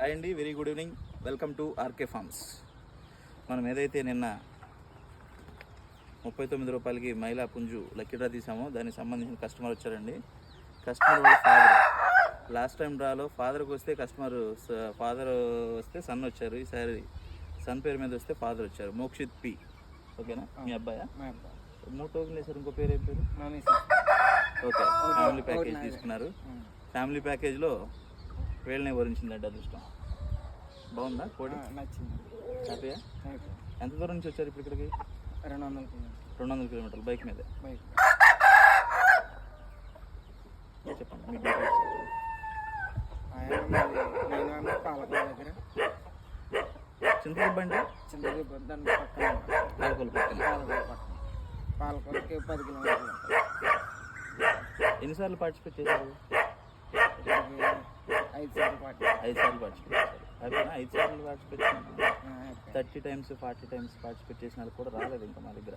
Hi అండి, very good evening. Welcome to R K farms. మనం ఏదైతే నిన్న 39 రూపాయలకి మైలా పుంజు లక్కీ డ్రా తీసామో దానికి సంబంధించిన కస్టమర్ వచ్చారండి. కస్టమర్ వాళ్ళ ఫాదర్. లాస్ట్ టైం డ్రాలో ఫాదర్కి వస్తే ఫాదర్ వస్తే సన్ వచ్చారు. ఈసారి సన్ పేరు మీద వస్తే ఫాదర్ వచ్చారు. మోక్షిత్ పి. ఓకేనా? మీ అబ్బాయా? 3 టోకెన్లు వేసారు. ఇంకో పేరు ఏం పేరు? ఓకే, ఫ్యామిలీ ప్యాకేజ్ తీసుకున్నారు. ఫ్యామిలీ ప్యాకేజ్లో వీళ్ళనే వరించిందండి అదృష్టం. బాగుందా కోడి? నచ్చింది. హ్యాపీయా? ఎంత దూరం నుంచి వచ్చారు ఇప్పుడు ఇక్కడికి? 200 కిలోమీటర్లు బైక్ మీద. చెప్పండి మీ డీటెయిల్స్. పాలకొల దగ్గర చింతలబండి దాని పక్కన పాలకొలకి 10 కిలోమీటర్లు. ఎన్నిసార్లు పార్టిసిపేట్ చేశారు? 5 సార్లు పార్టిసిపేట్ చేశారు. హ్యాపీనా? 5 సార్లు పార్టిసిపేట్ చేశారు. 30 times 40 times పార్టిసిపేట్ చేసిన వాళ్ళు కూడా రాలేదు ఇంకా మా దగ్గర.